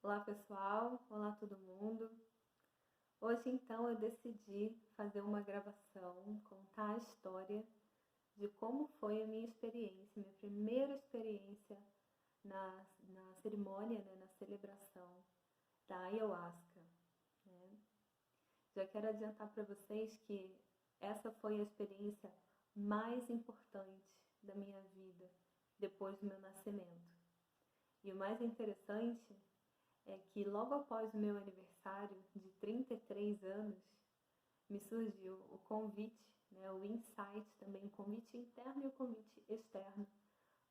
Olá pessoal, olá todo mundo. Hoje então eu decidi fazer uma gravação, contar a história de como foi a minha experiência, minha primeira experiência na cerimônia, né, na celebração da ayahuasca, né? Já quero adiantar para vocês que essa foi a experiência mais importante da minha vida depois do meu nascimento. E o mais interessante é que logo após o meu aniversário de 33 anos, me surgiu o convite, né, o insight também, o convite interno e o convite externo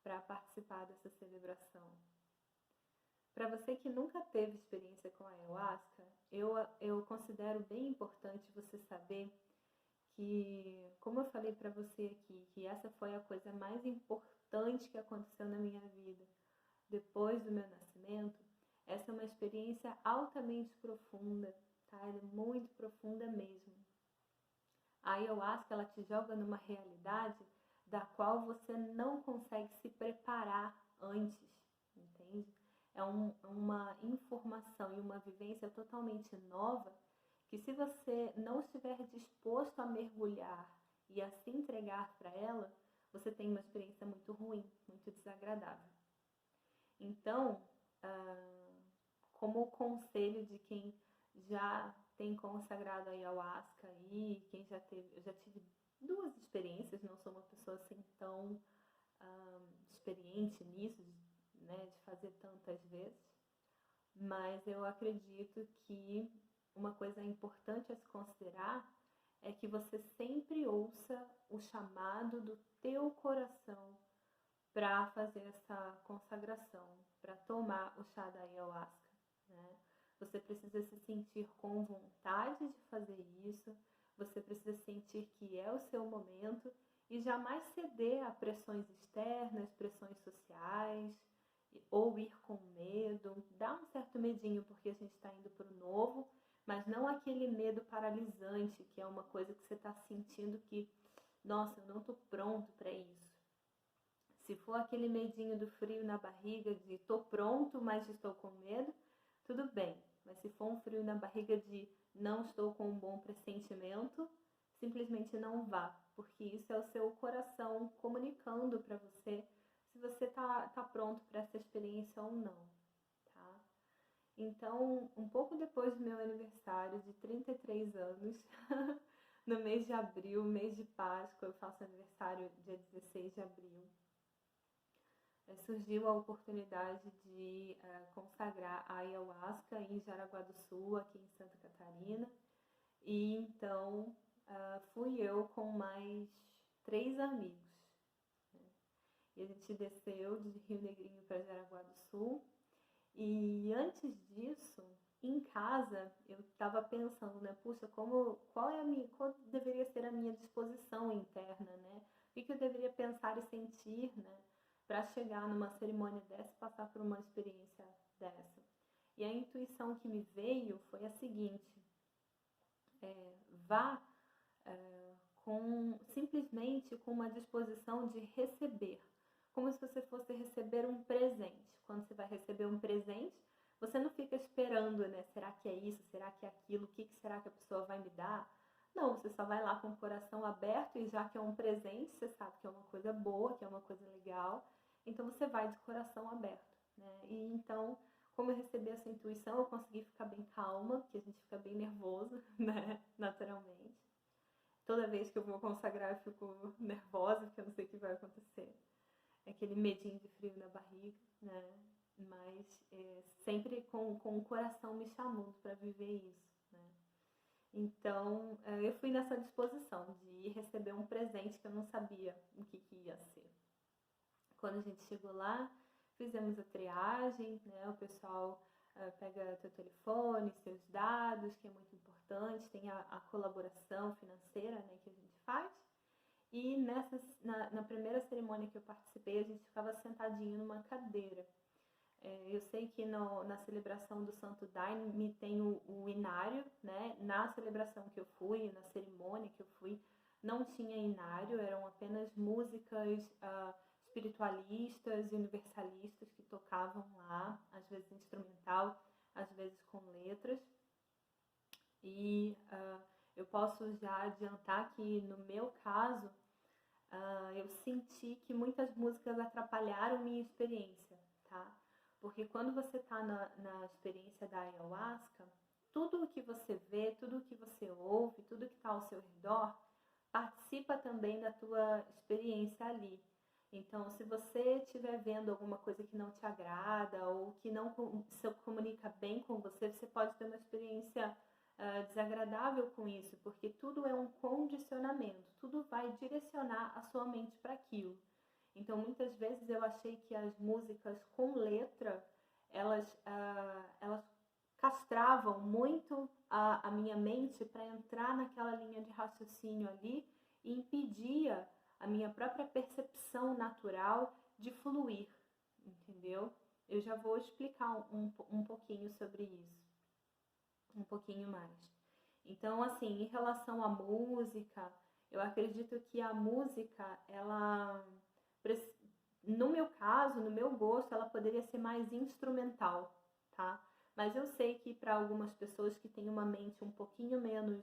para participar dessa celebração. Para você que nunca teve experiência com a ayahuasca, eu considero bem importante você saber que, como eu falei para você aqui, que essa foi a coisa mais importante que aconteceu na minha vida depois do meu nascimento. Essa é uma experiência altamente profunda, tá? Ela é muito profunda mesmo. A ayahuasca, ela te joga numa realidade da qual você não consegue se preparar antes, entende? É uma informação e uma vivência totalmente nova que, se você não estiver disposto a mergulhar e a se entregar para ela, você tem uma experiência muito ruim, muito desagradável. Então, como conselho de quem já tem consagrado a ayahuasca aí, quem já teve, eu já tive duas experiências, não sou uma pessoa assim tão experiente nisso, né, de fazer tantas vezes, mas eu acredito que uma coisa importante a se considerar é que você sempre ouça o chamado do teu coração para fazer essa consagração, para tomar o chá da ayahuasca, né? Você precisa se sentir com vontade de fazer isso, você precisa sentir que é o seu momento e jamais ceder a pressões externas, pressões sociais, ou ir com medo. Dá um certo medinho porque a gente está indo para o novo, mas não aquele medo paralisante, que é uma coisa que você está sentindo que, nossa, eu não estou pronto para isso. Se for aquele medinho do frio na barriga, de tô pronto, mas estou com medo, tudo bem. Mas se for um frio na barriga de não estou com um bom pressentimento, simplesmente não vá, porque isso é o seu coração comunicando para você se você tá pronto para essa experiência ou não, tá? Então, um pouco depois do meu aniversário de 33 anos, no mês de abril, mês de Páscoa, eu faço aniversário dia 16 de abril, surgiu a oportunidade de consagrar a ayahuasca em Jaraguá do Sul, aqui em Santa Catarina. E então fui eu com mais 3 amigos, né? E a gente desceu de Rio Negrinho para Jaraguá do Sul. E antes disso, em casa, eu estava pensando, né? Puxa, qual deveria ser a minha disposição interna, né? O que eu deveria pensar e sentir, né? Para chegar numa cerimônia dessa e passar por uma experiência dessa. E a intuição que me veio foi a seguinte: vá simplesmente com uma disposição de receber, como se você fosse receber um presente. Quando você vai receber um presente, você não fica esperando, né? Será que é isso? Será que é aquilo? O que será que a pessoa vai me dar? Não, você só vai lá com o coração aberto e, já que é um presente, você sabe que é uma coisa boa, que é uma coisa legal, então você vai de coração aberto, né? E então, como eu recebi essa intuição, eu consegui ficar bem calma, porque a gente fica bem nervoso, né? Naturalmente. Toda vez que eu vou consagrar, eu fico nervosa, porque eu não sei o que vai acontecer. É aquele medinho de frio na barriga, né? Mas sempre com o coração me chamando para viver isso, né? Então, eu fui nessa disposição de receber um presente que eu não sabia o que ia ser. Quando a gente chegou lá, fizemos a triagem, né? O pessoal pega teu telefone, seus dados, que é muito importante, tem a colaboração financeira, né, que a gente faz. E na primeira cerimônia que eu participei, a gente ficava sentadinho numa cadeira. Eu sei que na celebração do Santo Daime tem o inário, né? Na celebração que eu fui, na cerimônia que eu fui, não tinha inário, eram apenas músicas espiritualistas e universalistas que tocavam lá, às vezes instrumental, às vezes com letras. E eu posso já adiantar que no meu caso, eu senti que muitas músicas atrapalharam minha experiência, tá? Porque quando você está na experiência da ayahuasca, tudo o que você vê, tudo o que você ouve, tudo que está ao seu redor, participa também da tua experiência ali. Então, se você estiver vendo alguma coisa que não te agrada ou que não se comunica bem com você, você pode ter uma experiência desagradável com isso, porque tudo é um condicionamento, tudo vai direcionar a sua mente para aquilo. Então, muitas vezes eu achei que as músicas com letra, elas castravam muito a minha mente para entrar naquela linha de raciocínio ali e impedia a minha própria percepção natural de fluir, entendeu? Eu já vou explicar um pouquinho sobre isso, um pouquinho mais. Então, assim, em relação à música, eu acredito que a música, ela, no meu caso, no meu gosto, ela poderia ser mais instrumental, tá? Mas eu sei que para algumas pessoas que têm uma mente um pouquinho menos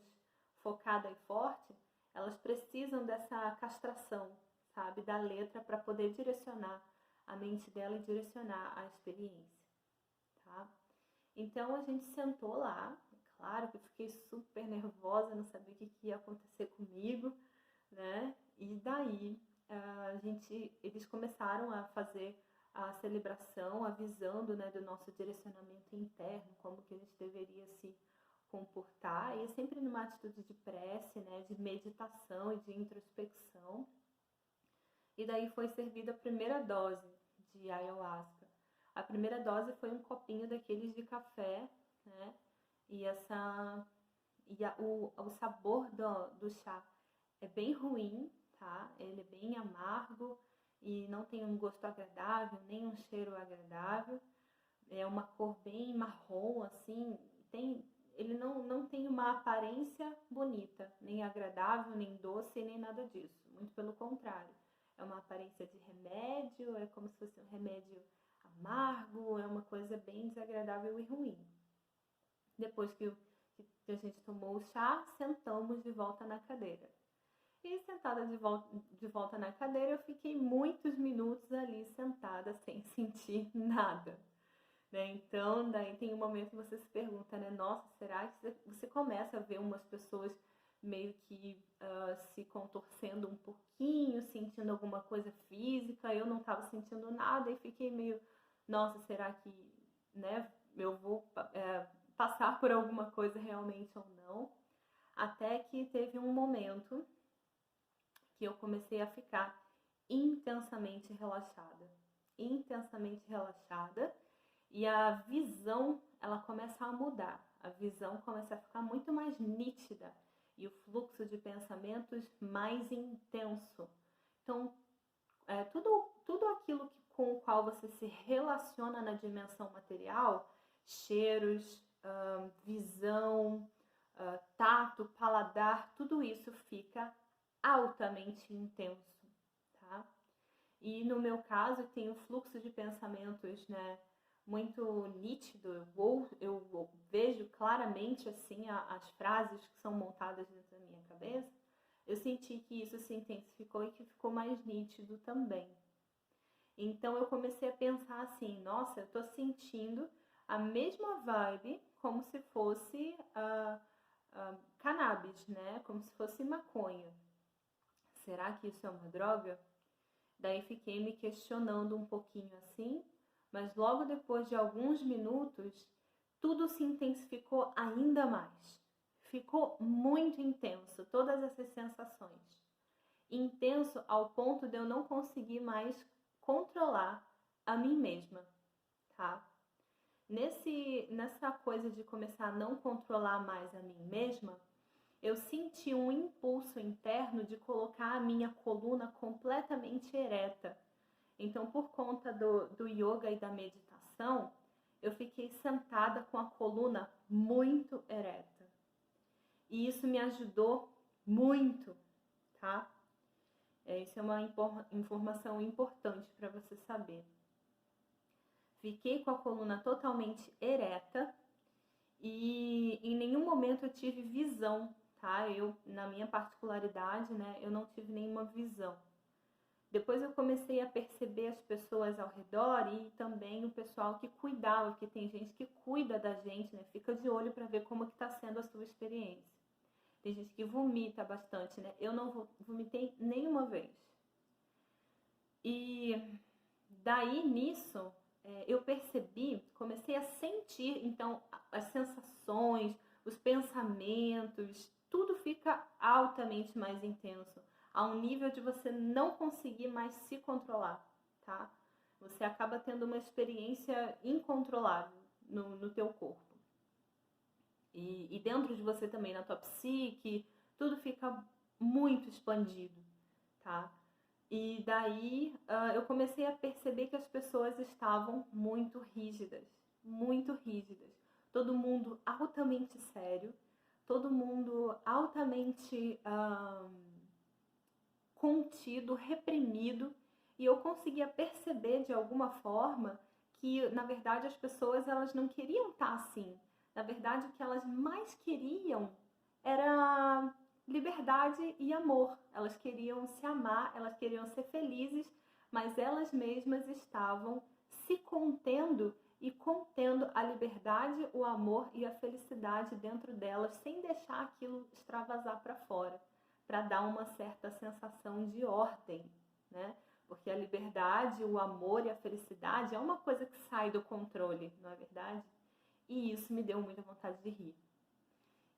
focada e forte, elas precisam dessa castração, sabe, da letra para poder direcionar a mente dela e direcionar a experiência, tá? Então a gente sentou lá, claro que eu fiquei super nervosa, não sabia o que ia acontecer comigo, né? E daí eles começaram a fazer a celebração, avisando, né, do nosso direcionamento interno, como que a gente deveria se comportar, e sempre numa atitude de prece, né, de meditação e de introspecção. E daí foi servida a primeira dose de ayahuasca. A primeira dose foi um copinho daqueles de café, né? E o sabor do chá é bem ruim, tá? Ele é bem amargo e não tem um gosto agradável, nem um cheiro agradável. É uma cor bem marrom, assim, ele não tem uma aparência bonita, nem agradável, nem doce, nem nada disso. Muito pelo contrário. É uma aparência de remédio, é como se fosse um remédio amargo, é uma coisa bem desagradável e ruim. Depois que a gente tomou o chá, sentamos de volta na cadeira. E sentada de volta na cadeira, eu fiquei muitos minutos ali sentada sem sentir nada. Né? Então, daí tem um momento que você se pergunta, né? Nossa, será que você começa a ver umas pessoas meio que se contorcendo um pouquinho, sentindo alguma coisa física? Eu não estava sentindo nada e fiquei meio, nossa, será que, né, eu vou passar por alguma coisa realmente ou não? Até que teve um momento que eu comecei a ficar intensamente relaxada. E a visão, ela começa a mudar. A visão começa a ficar muito mais nítida e o fluxo de pensamentos mais intenso. Então, tudo aquilo com o qual você se relaciona na dimensão material, cheiros, visão, tato, paladar, tudo isso fica altamente intenso, tá? E no meu caso tem um fluxo de pensamentos, né, muito nítido. Eu vejo claramente assim as frases que são montadas dentro da minha cabeça. Eu senti que isso se intensificou e que ficou mais nítido também. Então eu comecei a pensar assim, nossa, eu tô sentindo a mesma vibe como se fosse cannabis, né? Como se fosse maconha. Será que isso é uma droga? Daí fiquei me questionando um pouquinho assim, mas logo depois de alguns minutos, tudo se intensificou ainda mais. Ficou muito intenso, todas essas sensações. Intenso ao ponto de eu não conseguir mais controlar a mim mesma, tá? Nessa coisa de começar a não controlar mais a mim mesma, eu senti um impulso interno de colocar a minha coluna completamente ereta. Então, por conta do yoga e da meditação, eu fiquei sentada com a coluna muito ereta. E isso me ajudou muito, tá? Isso é uma informação importante para você saber. Fiquei com a coluna totalmente ereta e em nenhum momento eu tive visão, tá? Na minha particularidade, né, eu não tive nenhuma visão. Depois eu comecei a perceber as pessoas ao redor e também o pessoal que cuidava, porque tem gente que cuida da gente, né? Fica de olho para ver como que está sendo a sua experiência. Tem gente que vomita bastante, né? Eu não vomitei nenhuma vez. E daí nisso eu percebi, comecei a sentir então as sensações, os pensamentos, tudo fica altamente mais intenso, a um nível de você não conseguir mais se controlar, tá? Você acaba tendo uma experiência incontrolável no teu corpo. E dentro de você também, na tua psique, tudo fica muito expandido, tá? E daí eu comecei a perceber que as pessoas estavam muito rígidas, muito rígidas. Todo mundo altamente sério, todo mundo altamente contido, reprimido. E eu conseguia perceber de alguma forma que, na verdade, as pessoas elas não queriam estar assim. Na verdade, o que elas mais queriam era liberdade e amor. Elas queriam se amar, elas queriam ser felizes, mas elas mesmas estavam se contendo e contendo a liberdade, o amor e a felicidade dentro delas, sem deixar aquilo extravasar para fora, para dar uma certa sensação de ordem, né? Porque a liberdade, o amor e a felicidade é uma coisa que sai do controle, não é verdade? E isso me deu muita vontade de rir.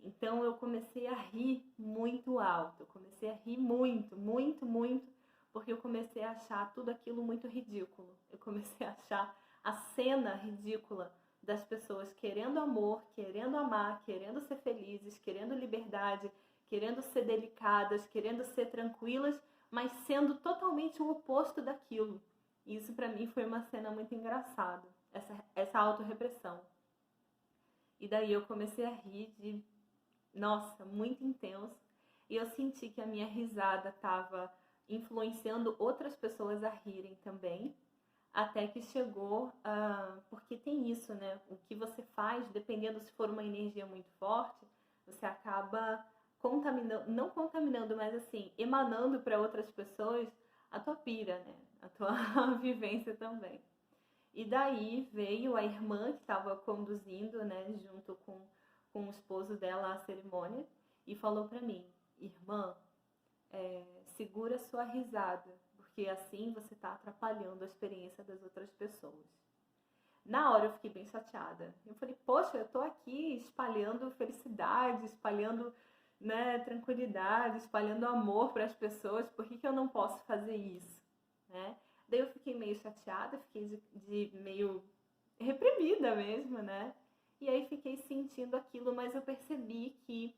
Então eu comecei a rir muito alto, eu comecei a rir muito, muito, muito, porque eu comecei a achar tudo aquilo muito ridículo. Eu comecei a achar a cena ridícula das pessoas querendo amor, querendo amar, querendo ser felizes, querendo liberdade, querendo ser delicadas, querendo ser tranquilas, mas sendo totalmente o oposto daquilo. E isso para mim foi uma cena muito engraçada, essa autorrepressão. E daí eu comecei a rir de, nossa, muito intenso. E eu senti que a minha risada estava influenciando outras pessoas a rirem também. Até que chegou, porque tem isso, né? O que você faz, dependendo se for uma energia muito forte, você acaba contaminando, não contaminando, mas assim, emanando para outras pessoas a tua pira, né? A tua vivência também. E daí veio a irmã que estava conduzindo, né, junto com o esposo dela a cerimônia, e falou para mim: irmã, segura sua risada, porque assim você está atrapalhando a experiência das outras pessoas. Na hora eu fiquei bem chateada. Eu falei: poxa, eu estou aqui espalhando felicidade, espalhando, né, tranquilidade, espalhando amor para as pessoas, por que eu não posso fazer isso, né? Daí eu fiquei meio chateada, fiquei de meio reprimida mesmo, né? E aí fiquei sentindo aquilo, mas eu percebi que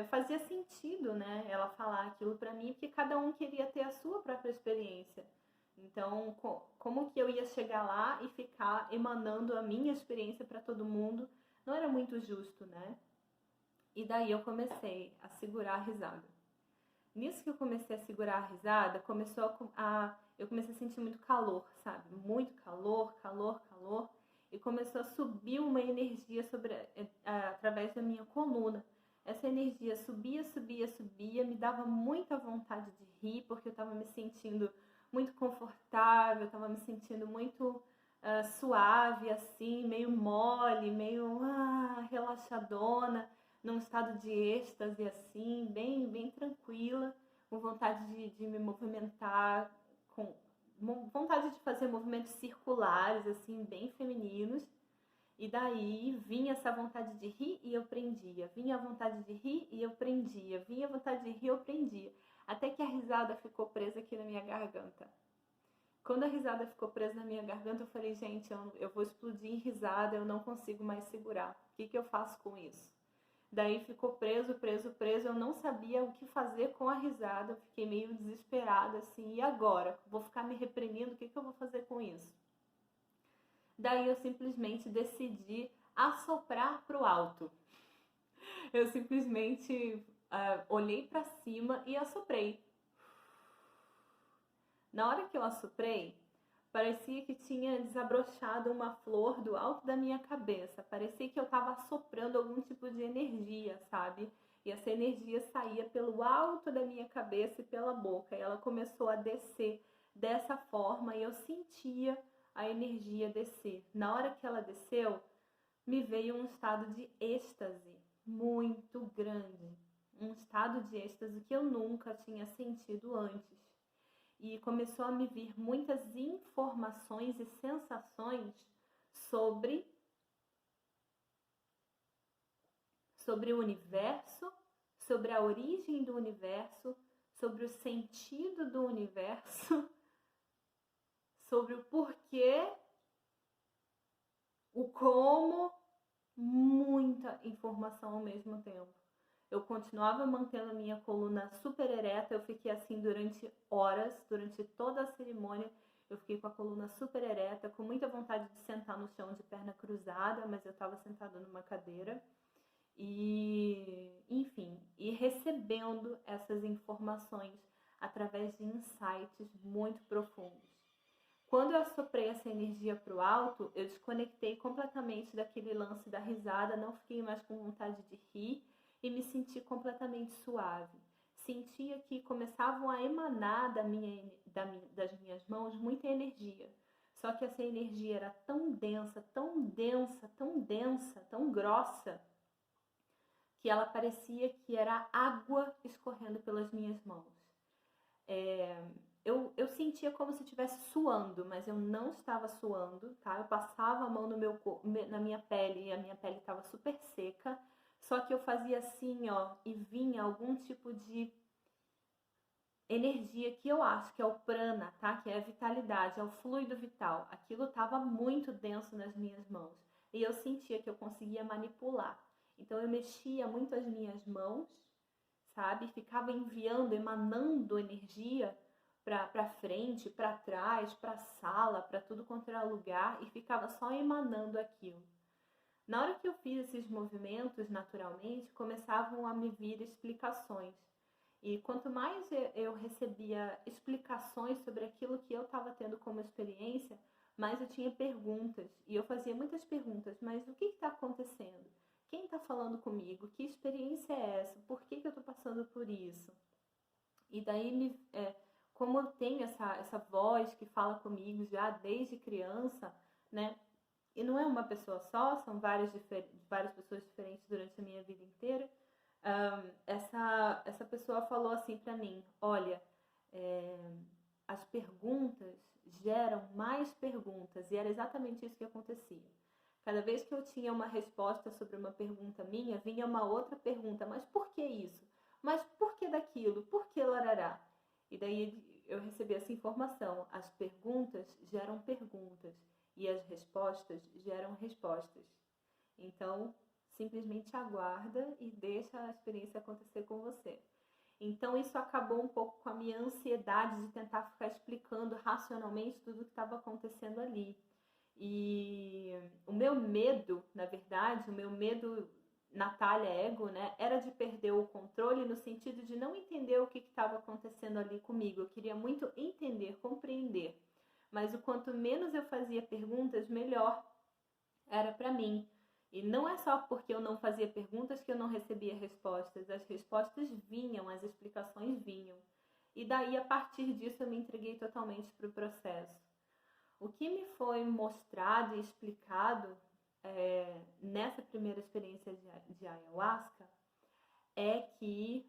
fazia sentido, né, ela falar aquilo para mim, porque cada um queria ter a sua própria experiência. Então, como que eu ia chegar lá e ficar emanando a minha experiência para todo mundo? Não era muito justo, né? E daí eu comecei a segurar a risada. Nisso que eu comecei a segurar a risada, eu comecei a sentir muito calor, sabe? Muito calor, calor, calor. E começou a subir uma energia através da minha coluna. Essa energia subia, subia, subia, me dava muita vontade de rir, porque eu estava me sentindo muito confortável, estava me sentindo muito suave, assim, meio mole, meio relaxadona, num estado de êxtase, assim, bem, bem tranquila, com vontade de me movimentar, com vontade de fazer movimentos circulares, assim, bem femininos. E daí vinha essa vontade de rir e eu prendia, vinha a vontade de rir e eu prendia, vinha a vontade de rir e eu prendia, até que a risada ficou presa aqui na minha garganta. Quando a risada ficou presa na minha garganta, eu falei: gente, eu vou explodir em risada, eu não consigo mais segurar. O que eu faço com isso? Daí ficou preso, preso, preso. Eu não sabia o que fazer com a risada. Eu fiquei meio desesperada, assim. E agora? Vou ficar me reprimindo? O que eu vou fazer com isso? Daí eu simplesmente decidi assoprar para o alto. Eu simplesmente olhei para cima e assoprei. Na hora que eu assoprei, Parecia que tinha desabrochado uma flor do alto da minha cabeça. Parecia que eu estava soprando algum tipo de energia, sabe? E essa energia saía pelo alto da minha cabeça e pela boca. E ela começou a descer dessa forma e eu sentia a energia descer. Na hora que ela desceu, me veio um estado de êxtase muito grande. Um estado de êxtase que eu nunca tinha sentido antes. E começou a me vir muitas informações e sensações sobre o universo, sobre a origem do universo, sobre o sentido do universo, sobre o porquê, o como, muita informação ao mesmo tempo. Eu continuava mantendo a minha coluna super ereta, eu fiquei assim durante horas, durante toda a cerimônia, eu fiquei com a coluna super ereta, com muita vontade de sentar no chão de perna cruzada, mas eu estava sentada numa cadeira. E, enfim, e recebendo essas informações através de insights muito profundos. Quando eu assoprei essa energia para o alto, eu desconectei completamente daquele lance da risada, não fiquei mais com vontade de rir e me senti completamente suave. Sentia que começavam a emanar das minhas mãos muita energia. Só que essa energia era tão densa, tão densa, tão densa, tão grossa, que ela parecia que era água escorrendo pelas minhas mãos. Eu sentia como se estivesse suando, mas eu não estava suando, tá? Eu passava a mão na minha pele e a minha pele estava super seca, só que eu fazia assim, ó, e vinha algum tipo de energia que eu acho que é o prana, tá? Que é a vitalidade, é o fluido vital. Aquilo estava muito denso nas minhas mãos e eu sentia que eu conseguia manipular. Então eu mexia muito as minhas mãos, sabe? Ficava enviando, emanando energia para frente, para trás, para a sala, para tudo quanto era lugar e ficava só emanando aquilo. Na hora que eu fiz esses movimentos, naturalmente, começavam a me vir explicações. E quanto mais eu recebia explicações sobre aquilo que eu estava tendo como experiência, mais eu tinha perguntas. E eu fazia muitas perguntas, mas o que está acontecendo? Quem está falando comigo? Que experiência é essa? Por que eu estou passando por isso? E daí, como eu tenho essa voz que fala comigo já desde criança, né? E não é uma pessoa só, são várias pessoas diferentes durante a minha vida inteira. Essa pessoa falou assim para mim: olha, as perguntas geram mais perguntas. E era exatamente isso que acontecia. Cada vez que eu tinha uma resposta sobre uma pergunta minha, vinha uma outra pergunta. Mas por que isso? Mas por que daquilo? Por que larará? E daí eu recebi essa informação. As perguntas geram perguntas. E as respostas geram respostas. Então, simplesmente aguarda e deixa a experiência acontecer com você. Então, isso acabou um pouco com a minha ansiedade de tentar ficar explicando racionalmente tudo o que estava acontecendo ali. E o meu medo, na verdade, o meu medo, Natália Ego, né, era de perder o controle no sentido de não entender o que estava acontecendo ali comigo. Eu queria muito entender, compreender. Mas o quanto menos eu fazia perguntas, melhor era para mim. E não é só porque eu não fazia perguntas que eu não recebia respostas. As respostas vinham, as explicações vinham. E daí, a partir disso, eu me entreguei totalmente para o processo. O que me foi mostrado e explicado nessa primeira experiência de ayahuasca é que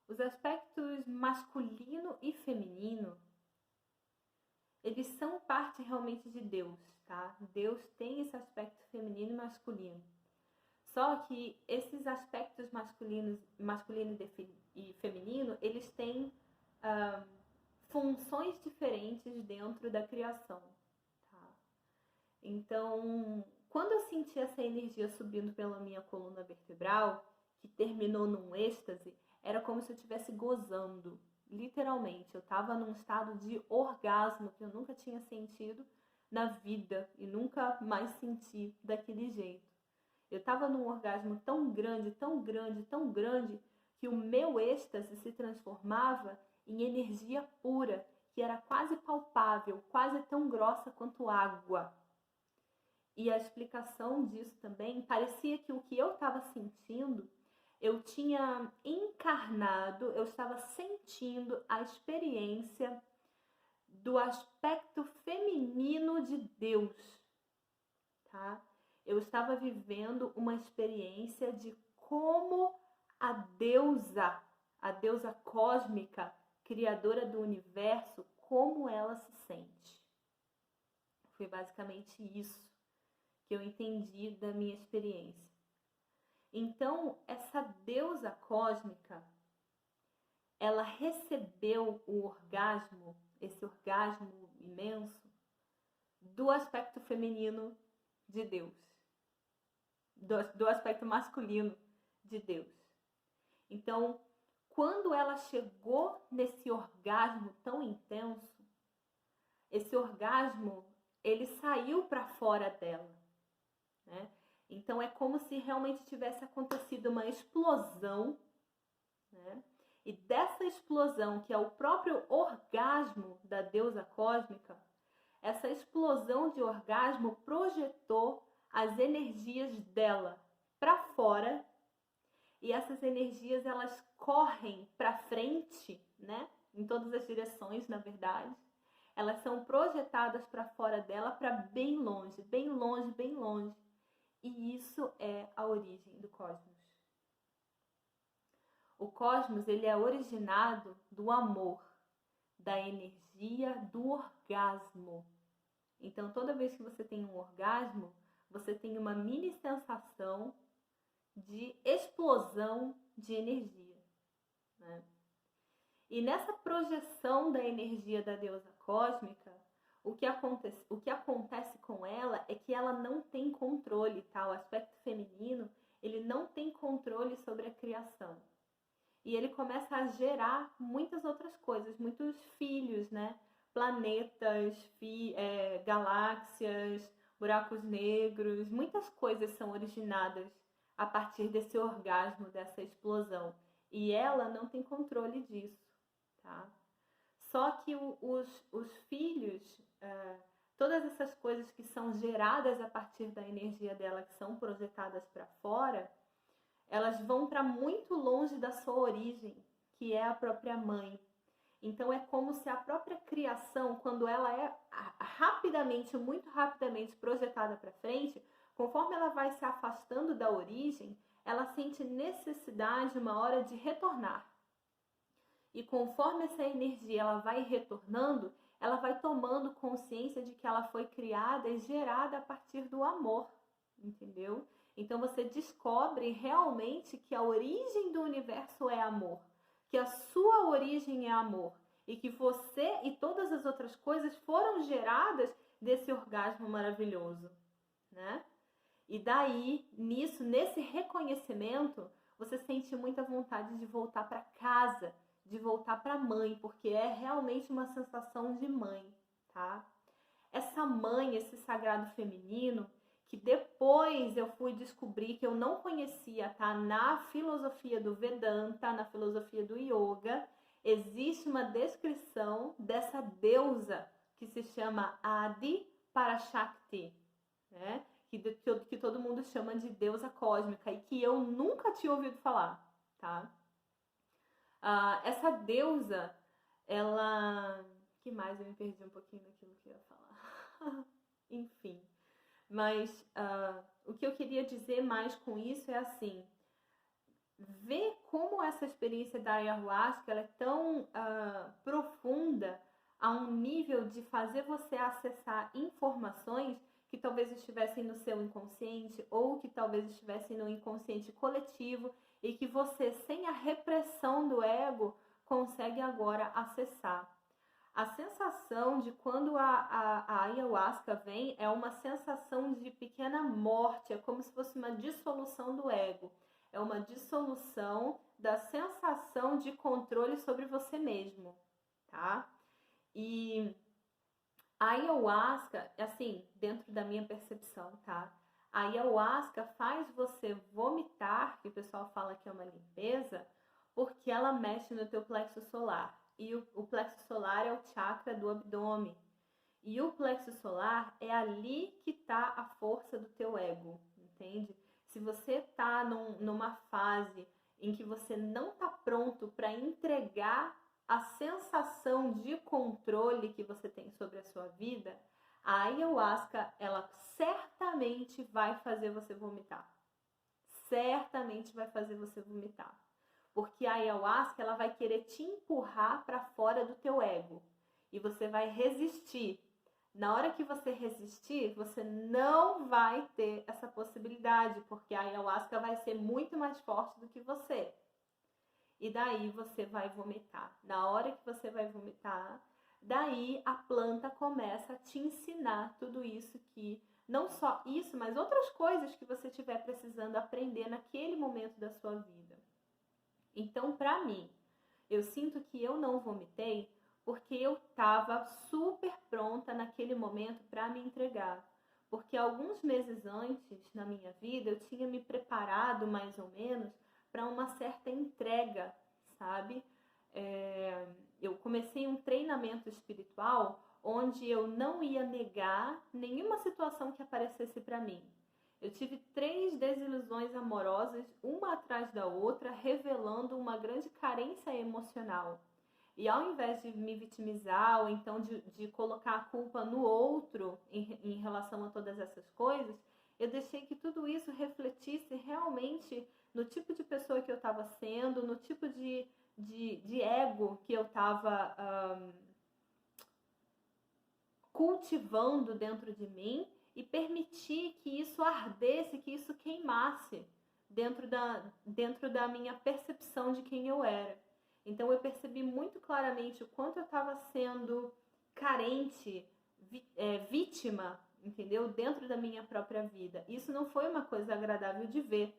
os aspectos masculino e feminino, eles são parte realmente de Deus, tá? Deus tem esse aspecto feminino e masculino. Só que esses aspectos masculino e feminino, eles têm funções diferentes dentro da criação, tá? Então, quando eu senti essa energia subindo pela minha coluna vertebral, que terminou num êxtase, era como se eu estivesse gozando, literalmente. Eu estava num estado de orgasmo que eu nunca tinha sentido na vida e nunca mais senti daquele jeito. Eu estava num orgasmo tão grande, tão grande, tão grande, que o meu êxtase se transformava em energia pura, que era quase palpável, quase tão grossa quanto água. E a explicação disso também, parecia que o que eu estava sentindo, eu tinha encarnado, eu estava sentindo a experiência do aspecto feminino de Deus, tá? Eu estava vivendo uma experiência de como a deusa cósmica, criadora do universo, como ela se sente. Foi basicamente isso que eu entendi da minha experiência. Então, essa deusa cósmica, ela recebeu o orgasmo, esse orgasmo imenso, do aspecto feminino de Deus, do aspecto masculino de Deus. Então, quando ela chegou nesse orgasmo tão intenso, esse orgasmo, ele saiu para fora dela, né? Então é como se realmente tivesse acontecido uma explosão, né? E dessa explosão, que é o próprio orgasmo da deusa cósmica, essa explosão de orgasmo projetou as energias dela para fora, e essas energias elas correm para frente, né? Em todas as direções, na verdade. Elas são projetadas para fora dela, para bem longe, bem longe, bem longe. E isso é a origem do cosmos. O cosmos, ele é originado do amor, da energia do orgasmo. Então, toda vez que você tem um orgasmo, você tem uma mini sensação de explosão de energia, né? E nessa projeção da energia da deusa cósmica, o que acontece com ela é que ela não tem controle, tá? O aspecto feminino, ele não tem controle sobre a criação. E ele começa a gerar muitas outras coisas, muitos filhos, né? Planetas, galáxias, buracos negros, muitas coisas são originadas a partir desse orgasmo, dessa explosão. E ela não tem controle disso, tá? Só que os filhos, todas essas coisas que são geradas a partir da energia dela, que são projetadas para fora, elas vão para muito longe da sua origem, que é a própria mãe. Então é como se a própria criação, quando ela é rapidamente, muito rapidamente projetada para frente, conforme ela vai se afastando da origem, ela sente necessidade uma hora de retornar. E conforme essa energia ela vai retornando, ela vai tomando consciência de que ela foi criada e gerada a partir do amor, entendeu? Então você descobre realmente que a origem do universo é amor, que a sua origem é amor, e que você e todas as outras coisas foram geradas desse orgasmo maravilhoso, né? E daí, nesse reconhecimento, você sente muita vontade de voltar para casa, de voltar para a mãe, porque é realmente uma sensação de mãe, tá? Essa mãe, esse sagrado feminino, que depois eu fui descobrir que eu não conhecia, tá? Na filosofia do Vedanta, na filosofia do Yoga, existe uma descrição dessa deusa que se chama Adi Parashakti, né? Que todo mundo chama de deusa cósmica e que eu nunca tinha ouvido falar, tá? Essa deusa, ela... que mais? Eu me perdi um pouquinho daquilo que eu ia falar. Enfim. Mas o que eu queria dizer mais com isso é assim, ver como essa experiência da ayahuasca ela é tão profunda a um nível de fazer você acessar informações que talvez estivessem no seu inconsciente ou que talvez estivessem no inconsciente coletivo e que você, sem a repressão do ego, consegue agora acessar. A sensação de quando a ayahuasca vem é uma sensação de pequena morte, é como se fosse uma dissolução do ego. É uma dissolução da sensação de controle sobre você mesmo, tá? E a ayahuasca, assim, dentro da minha percepção, tá? A ayahuasca faz você vomitar, que o pessoal fala que é uma limpeza, porque ela mexe no teu plexo solar. E o plexo solar é o chakra do abdômen. E o plexo solar é ali que está a força do teu ego, entende? Se você está numa fase em que você não está pronto para entregar a sensação de controle que você tem sobre a sua vida, a ayahuasca, ela certamente vai fazer você vomitar. Certamente vai fazer você vomitar. Porque a ayahuasca, ela vai querer te empurrar para fora do teu ego. E você vai resistir. Na hora que você resistir, você não vai ter essa possibilidade, porque a ayahuasca vai ser muito mais forte do que você. E daí você vai vomitar. Na hora que você vai vomitar, daí a planta começa a te ensinar tudo isso que, não só isso, mas outras coisas que você estiver precisando aprender naquele momento da sua vida. Então, para mim, eu sinto que eu não vomitei porque eu estava super pronta naquele momento para me entregar. Porque alguns meses antes, na minha vida, eu tinha me preparado mais ou menos para uma certa entrega, sabe? Eu comecei um treinamento espiritual onde eu não ia negar nenhuma situação que aparecesse para mim. Eu tive 3 desilusões amorosas, uma atrás da outra, revelando uma grande carência emocional. E ao invés de me vitimizar ou então de colocar a culpa no outro em relação a todas essas coisas, eu deixei que tudo isso refletisse realmente no tipo de pessoa que eu estava sendo, no tipo de ego que eu estava cultivando dentro de mim e permitir que isso ardesse, que isso queimasse dentro da minha percepção de quem eu era. Então eu percebi muito claramente o quanto eu estava sendo carente, vítima, entendeu? Dentro da minha própria vida. Isso não foi uma coisa agradável de ver.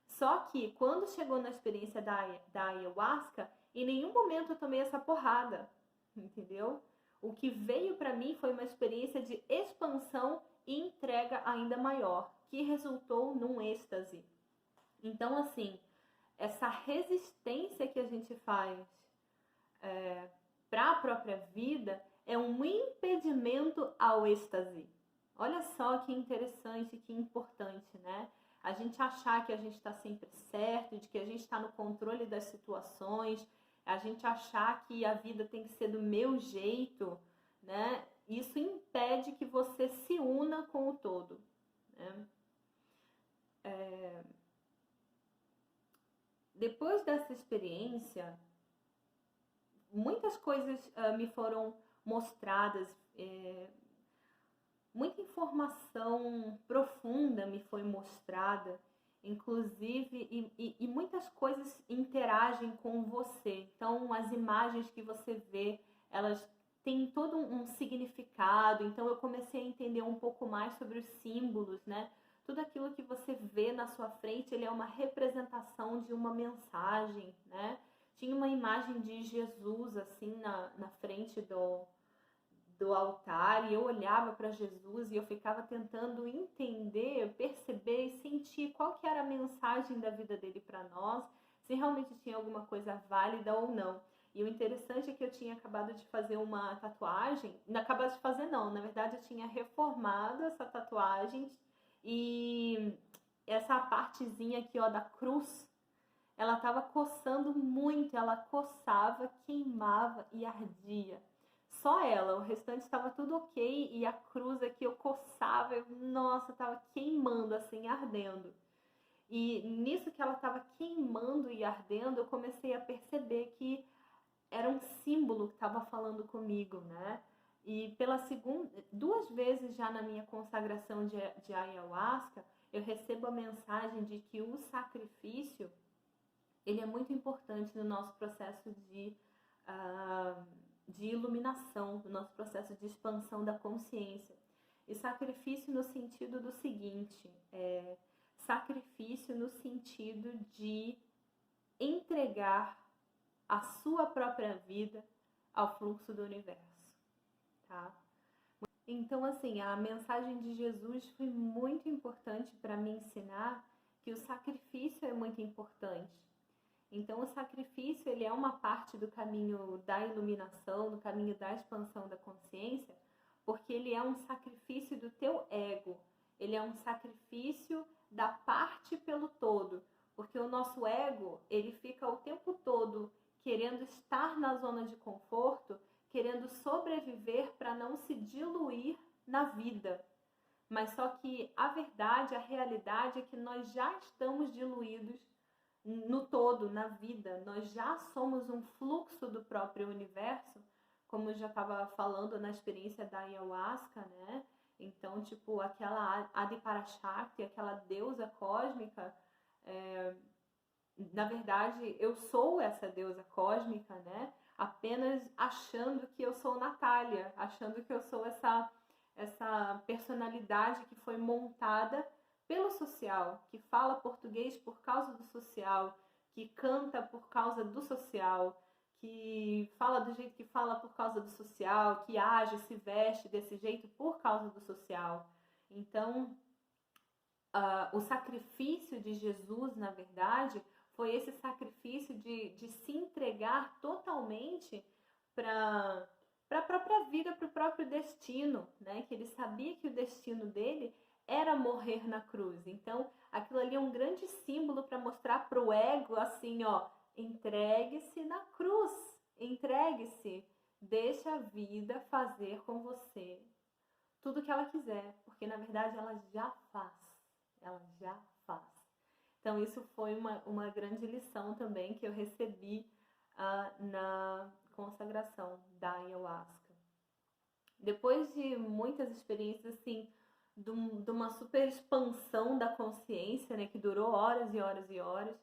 Só que quando chegou na experiência da ayahuasca, em nenhum momento eu tomei essa porrada, entendeu? O que veio para mim foi uma experiência de expansão e entrega ainda maior, que resultou num êxtase. Então, assim, essa resistência que a gente faz para a própria vida é um impedimento ao êxtase. Olha só que interessante, que importante, né? A gente achar que a gente está sempre certo, de que a gente está no controle das situações, a gente achar que a vida tem que ser do meu jeito, né? Isso impede que você se una com o todo, né? Depois dessa experiência, muitas coisas me foram mostradas, muita informação profunda me foi mostrada, inclusive, e muitas coisas interagem com você. Então, as imagens que você vê, elas têm todo um significado. Então, eu comecei a entender um pouco mais sobre os símbolos, né? Tudo aquilo que você vê na sua frente, ele é uma representação de uma mensagem, né? Tinha uma imagem de Jesus, assim, na frente do altar, e eu olhava para Jesus e eu ficava tentando entender, perceber e sentir qual que era a mensagem da vida dele para nós, se realmente tinha alguma coisa válida ou não. E o interessante é que eu tinha acabado de fazer uma tatuagem, não acabado de fazer não, na verdade eu tinha reformado essa tatuagem e essa partezinha aqui, ó, da cruz, ela estava coçando muito, ela coçava, queimava e ardia. Só ela, o restante estava tudo ok, e a cruz aqui eu coçava, nossa, estava queimando assim, ardendo. E nisso que ela estava queimando e ardendo, eu comecei a perceber que era um símbolo que estava falando comigo, né? E duas vezes já na minha consagração de ayahuasca, eu recebo a mensagem de que o sacrifício, ele é muito importante no nosso processo de iluminação, no nosso processo de expansão da consciência. E sacrifício no sentido do seguinte, sacrifício no sentido de entregar a sua própria vida ao fluxo do universo, tá? Então, assim, a mensagem de Jesus foi muito importante para me ensinar que o sacrifício é muito importante. Então, o sacrifício, ele é uma parte do caminho da iluminação, do caminho da expansão da consciência, porque ele é um sacrifício do teu ego. Ele é um sacrifício da parte pelo todo. Porque o nosso ego, ele fica o tempo todo querendo estar na zona de conforto, querendo sobreviver para não se diluir na vida. Mas só que a verdade, a realidade é que nós já estamos diluídos no todo, na vida. Nós já somos um fluxo do próprio universo, como eu já estava falando na experiência da ayahuasca, né? Então, tipo, aquela Adiparashakti, aquela deusa cósmica, na verdade, eu sou essa deusa cósmica, né? Apenas achando que eu sou Natália, achando que eu sou essa personalidade que foi montada pelo social, que fala português por causa do social, que canta por causa do social, que fala do jeito que fala por causa do social, que age, se veste desse jeito por causa do social. Então, o sacrifício de Jesus, na verdade, foi esse sacrifício de se entregar totalmente para a própria vida, para o próprio destino, né? Que ele sabia que o destino dele era morrer na cruz. Então, aquilo ali é um grande símbolo para mostrar para o ego, assim, ó, entregue-se na cruz, entregue-se, deixa a vida fazer com você tudo que ela quiser, porque na verdade ela já faz, ela já faz. Então isso foi uma grande lição também que eu recebi na consagração da ayahuasca. Depois de muitas experiências assim, de uma super expansão da consciência, né, que durou horas e horas e horas,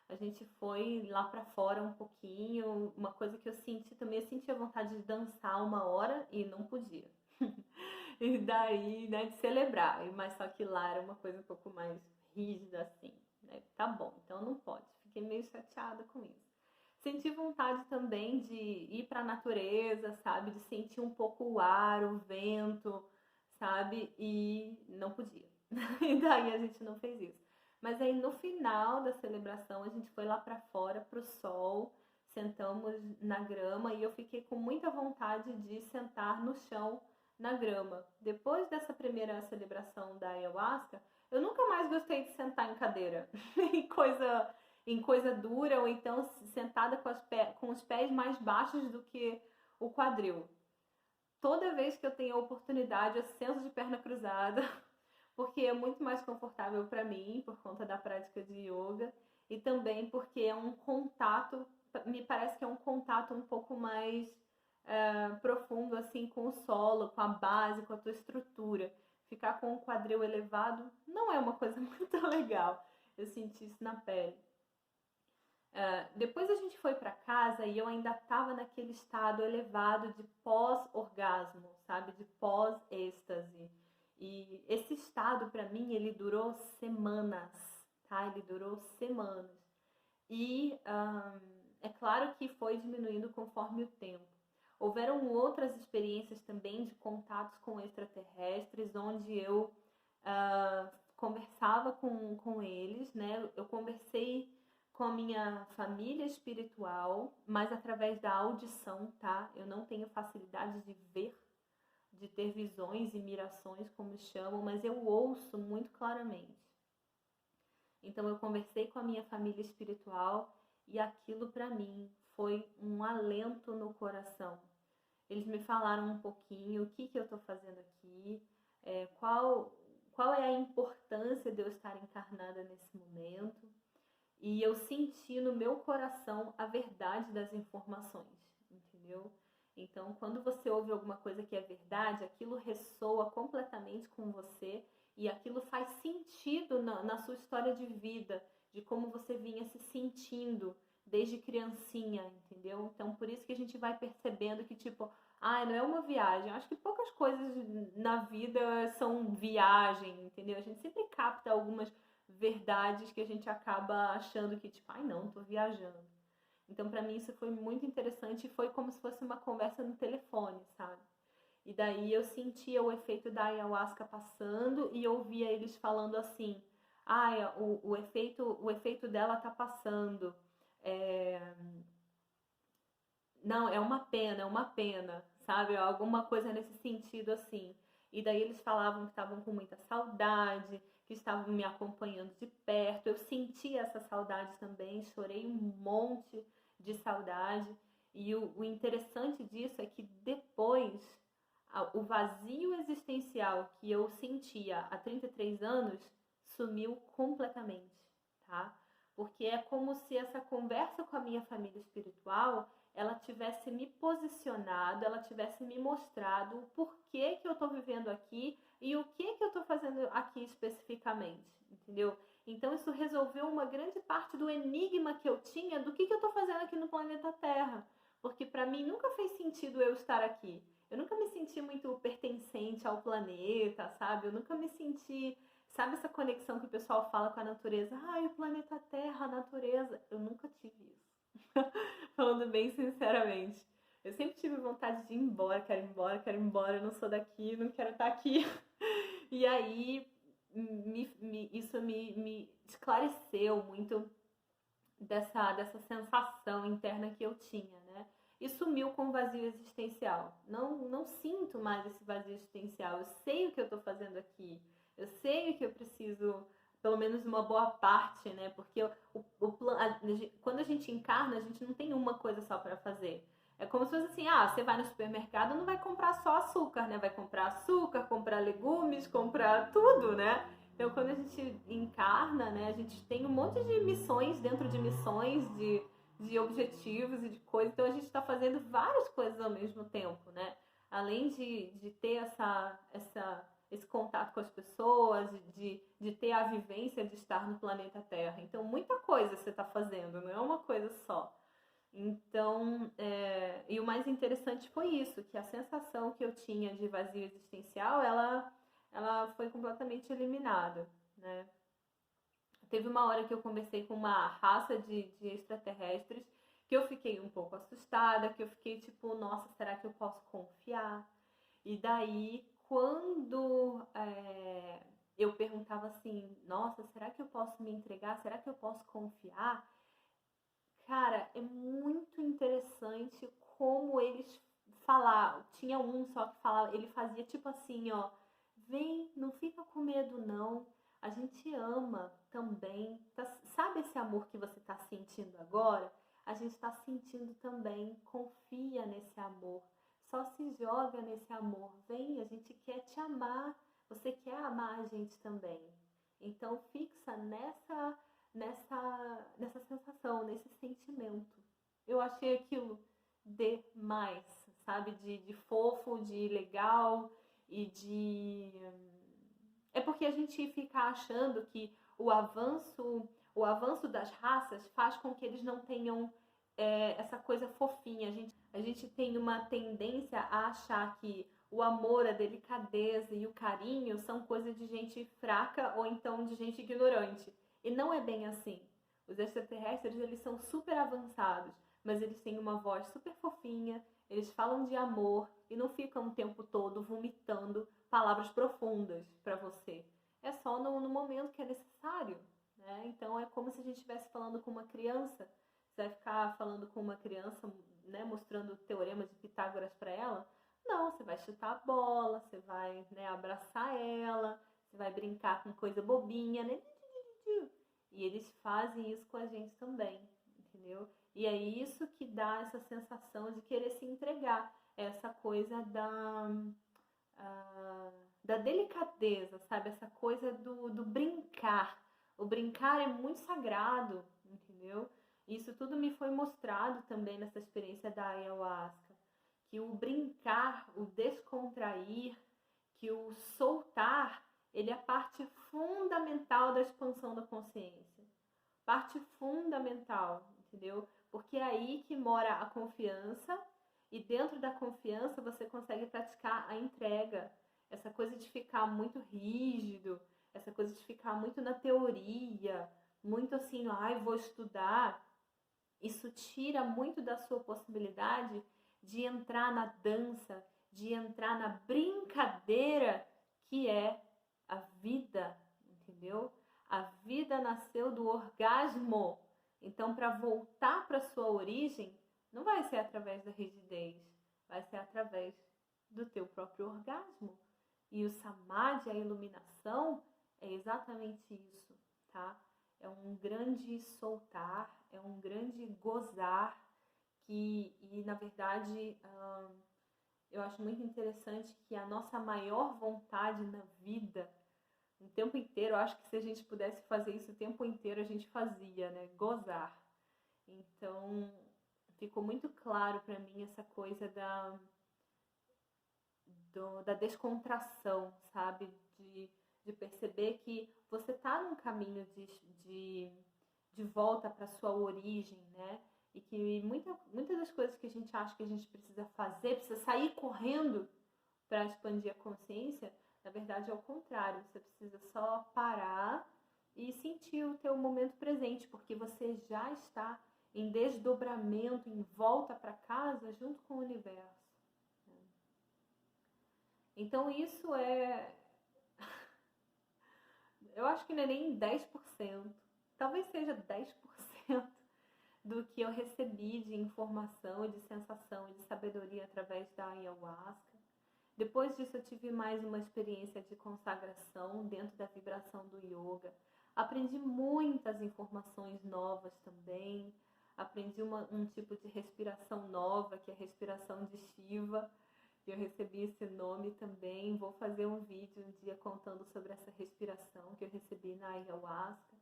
a gente foi lá para fora um pouquinho. Uma coisa que eu senti também, eu sentia vontade de dançar uma hora e não podia. E daí, né, de celebrar, mas só que lá era uma coisa um pouco mais rígida assim, né? Tá bom, então não pode. Fiquei meio chateada com isso. Senti vontade também de ir para a natureza, sabe? De sentir um pouco o ar, o vento, sabe? E não podia. E daí a gente não fez isso. Mas aí no final da celebração a gente foi lá para fora, pro sol, sentamos na grama e eu fiquei com muita vontade de sentar no chão na grama. Depois dessa primeira celebração da ayahuasca, eu nunca mais gostei de sentar em cadeira, em coisa dura, ou então sentada com os pés mais baixos do que o quadril. Toda vez que eu tenho a oportunidade, eu sento de perna cruzada, porque é muito mais confortável para mim, por conta da prática de yoga, e também porque é um contato, me parece que é um contato um pouco mais profundo assim com o solo, com a base, com a tua estrutura. Ficar com o quadril elevado não é uma coisa muito legal. Eu senti isso na pele. Depois a gente foi para casa e eu ainda estava naquele estado elevado de pós-orgasmo, sabe? De pós-êxtase. E esse estado, para mim, ele durou semanas, tá? Ele durou semanas. E é claro que foi diminuindo conforme o tempo. Houveram outras experiências também de contatos com extraterrestres, onde eu conversava com eles, né? Eu conversei com a minha família espiritual, mas através da audição, tá? Eu não tenho facilidade de ver, de ter visões e mirações, como chamam, mas eu ouço muito claramente. Então eu conversei com a minha família espiritual e aquilo para mim foi um alento no coração. Eles me falaram um pouquinho o que eu estou fazendo aqui, qual é a importância de eu estar encarnada nesse momento. E eu senti no meu coração a verdade das informações, entendeu? Então, quando você ouve alguma coisa que é verdade, aquilo ressoa completamente com você e aquilo faz sentido na sua história de vida, de como você vinha se sentindo desde criancinha, entendeu? Então, por isso que a gente vai percebendo que, tipo, não é uma viagem. Eu acho que poucas coisas na vida são viagem, entendeu? A gente sempre capta algumas verdades que a gente acaba achando que, tipo, não, tô viajando. Então, para mim, isso foi muito interessante e foi como se fosse uma conversa no telefone, sabe? E daí eu sentia o efeito da ayahuasca passando e ouvia eles falando assim, o efeito dela tá passando. É, não, é uma pena, sabe? Alguma coisa nesse sentido assim. E daí eles falavam que estavam com muita saudade, que estavam me acompanhando de perto. Eu senti essa saudade também, chorei um monte de saudade. E o interessante disso é que depois, o vazio existencial que eu sentia há 33 anos sumiu completamente, tá? Porque é como se essa conversa com a minha família espiritual ela tivesse me posicionado, ela tivesse me mostrado o porquê que eu estou vivendo aqui e o que eu estou fazendo aqui especificamente, entendeu? Então isso resolveu uma grande parte do enigma que eu tinha do que eu estou fazendo aqui no planeta Terra. Porque para mim nunca fez sentido eu estar aqui. Eu nunca me senti muito pertencente ao planeta, sabe? Eu nunca me senti... Sabe essa conexão que o pessoal fala com a natureza? O planeta Terra, a natureza. Eu nunca tive isso. Falando bem sinceramente. Eu sempre tive vontade de ir embora, quero ir embora, eu não sou daqui, não quero estar aqui. E aí, isso me esclareceu muito dessa sensação interna que eu tinha, né? E sumiu com o vazio existencial. Não sinto mais esse vazio existencial. Eu sei o que eu estou fazendo aqui. Eu sei o que eu preciso, pelo menos uma boa parte, né? Porque quando a gente encarna, a gente não tem uma coisa só para fazer. É como se fosse assim, você vai no supermercado, não vai comprar só açúcar, né? Vai comprar açúcar, comprar legumes, comprar tudo, né? Então, quando a gente encarna, né, a gente tem um monte de missões dentro de missões, de objetivos e de coisas. Então, a gente está fazendo várias coisas ao mesmo tempo, né? Além de ter esse contato com as pessoas, de ter a vivência de estar no planeta Terra. Então, muita coisa você está fazendo, não é uma coisa só. Então, e o mais interessante foi isso, que a sensação que eu tinha de vazio existencial, ela foi completamente eliminada, né? Teve uma hora que eu conversei com uma raça de extraterrestres que eu fiquei um pouco assustada, que eu fiquei tipo, nossa, será que eu posso confiar? E daí, quando eu perguntava assim, nossa, será que eu posso me entregar? Será que eu posso confiar? Cara, é muito interessante como eles falavam. Tinha um só que falava, ele fazia tipo assim, ó, vem, não fica com medo não. A gente ama também. Sabe esse amor que você está sentindo agora? A gente está sentindo também. Confia nesse amor. Só se joga nesse amor. Vem, a gente quer te amar. Você quer amar a gente também. Então fixa nessa sensação, nesse sentimento. Eu achei aquilo demais, sabe? De fofo, de legal e de... É porque a gente fica achando que o avanço das raças faz com que eles não tenham essa coisa fofinha. A gente tem uma tendência a achar que o amor, a delicadeza e o carinho são coisas de gente fraca ou então de gente ignorante. E não é bem assim. Os extraterrestres, eles são super avançados, mas eles têm uma voz super fofinha, eles falam de amor e não ficam o tempo todo vomitando palavras profundas para você. É só no momento que é necessário, né? Então é como se a gente estivesse falando com uma criança. Você vai ficar falando com uma criança, né, mostrando o teorema de Pitágoras para ela? Não, você vai chutar a bola, você vai, né, abraçar ela, você vai brincar com coisa bobinha, né? E eles fazem isso com a gente também, entendeu? E é isso que dá essa sensação de querer se entregar, essa coisa da delicadeza, sabe? Essa coisa do brincar. O brincar é muito sagrado, entendeu? Isso tudo me foi mostrado também nessa experiência da ayahuasca. Que o brincar, o descontrair, que o soltar, ele é a parte fundamental da expansão da consciência. Parte fundamental, entendeu? Porque é aí que mora a confiança e dentro da confiança você consegue praticar a entrega. Essa coisa de ficar muito rígido, essa coisa de ficar muito na teoria, muito assim, vou estudar. Isso tira muito da sua possibilidade de entrar na dança, de entrar na brincadeira que é a vida, entendeu? A vida nasceu do orgasmo. Então, para voltar para sua origem, não vai ser através da rigidez, vai ser através do teu próprio orgasmo. E o samadhi, a iluminação, é exatamente isso, tá? É um grande soltar, é um grande gozar, e na verdade, eu acho muito interessante que a nossa maior vontade na vida, o tempo inteiro, eu acho que se a gente pudesse fazer isso o tempo inteiro, a gente fazia, né? Gozar. Então, ficou muito claro para mim essa coisa da descontração, sabe? De perceber que você tá num caminho de volta para sua origem, né? E que muitas das coisas que a gente acha que a gente precisa fazer, precisa sair correndo para expandir a consciência, na verdade é o contrário. Você precisa só parar e sentir o teu momento presente, porque você já está em desdobramento, em volta para casa, junto com o universo. Então isso é... eu acho que não é nem 10%, talvez seja 10% do que eu recebi de informação, de sensação e de sabedoria através da ayahuasca. Depois disso eu tive mais uma experiência de consagração dentro da vibração do yoga. Aprendi muitas informações novas também. Aprendi um tipo de respiração nova, que é a respiração de Shiva. Eu recebi esse nome também. Vou fazer um vídeo um dia contando sobre essa respiração que eu recebi na ayahuasca.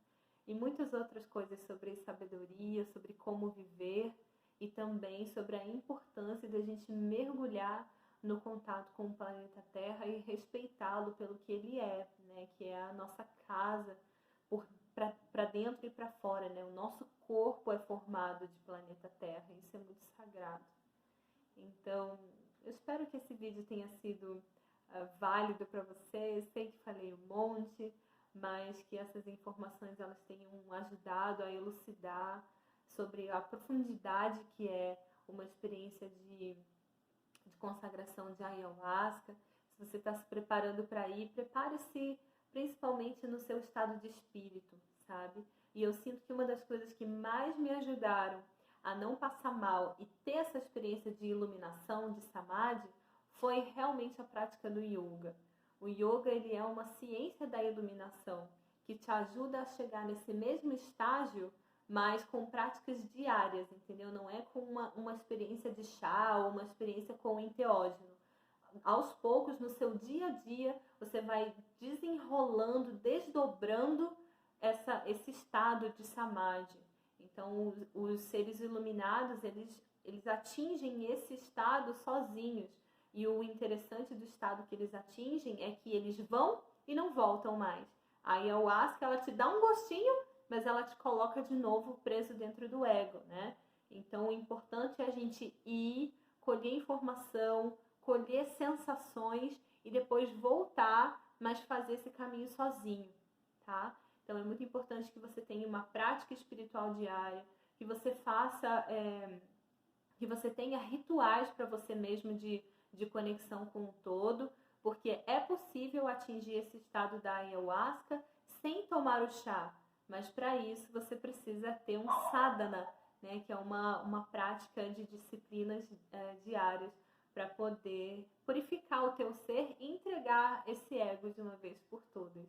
E muitas outras coisas sobre sabedoria, sobre como viver e também sobre a importância da gente mergulhar no contato com o planeta Terra e respeitá-lo pelo que ele é, né? Que é a nossa casa para dentro e para fora, né? O nosso corpo é formado de planeta Terra, isso é muito sagrado. Então, eu espero que esse vídeo tenha sido válido para você. Eu sei que falei um monte, mas que essas informações elas tenham ajudado a elucidar sobre a profundidade que é uma experiência de consagração de ayahuasca. Se você está se preparando para ir, prepare-se principalmente no seu estado de espírito, sabe? E eu sinto que uma das coisas que mais me ajudaram a não passar mal e ter essa experiência de iluminação, de samadhi, foi realmente a prática do yoga. O yoga, ele é uma ciência da iluminação que te ajuda a chegar nesse mesmo estágio, mas com práticas diárias, entendeu? Não é com uma experiência de chá ou uma experiência com enteógeno. Aos poucos, no seu dia a dia, você vai desenrolando, desdobrando esse estado de samadhi. Então, os seres iluminados, eles atingem esse estado sozinhos. E o interessante do estado que eles atingem é que eles vão e não voltam mais. A ayahuasca, ela te dá um gostinho, mas ela te coloca de novo preso dentro do ego, né? Então, o importante é a gente ir, colher informação, colher sensações e depois voltar, mas fazer esse caminho sozinho, tá? Então, é muito importante que você tenha uma prática espiritual diária, que você faça, que você tenha rituais para você mesmo de conexão com o todo, porque é possível atingir esse estado da ayahuasca sem tomar o chá, mas para isso você precisa ter um sadhana, né, que é uma prática de disciplinas diárias para poder purificar o teu ser e entregar esse ego de uma vez por todas.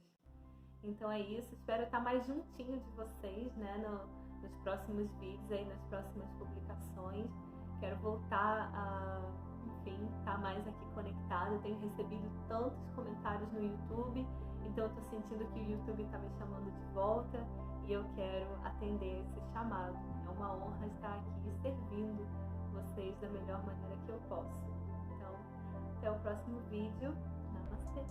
Então é isso, espero estar mais juntinho de vocês, né, nos próximos vídeos, aí, nas próximas publicações. Quero voltar a, enfim, estar mais aqui conectada. Eu tenho recebido tantos comentários no YouTube, então eu estou sentindo que o YouTube está me chamando de volta e eu quero atender esse chamado. É uma honra estar aqui servindo vocês da melhor maneira que eu posso. Então, até o próximo vídeo. Namastê!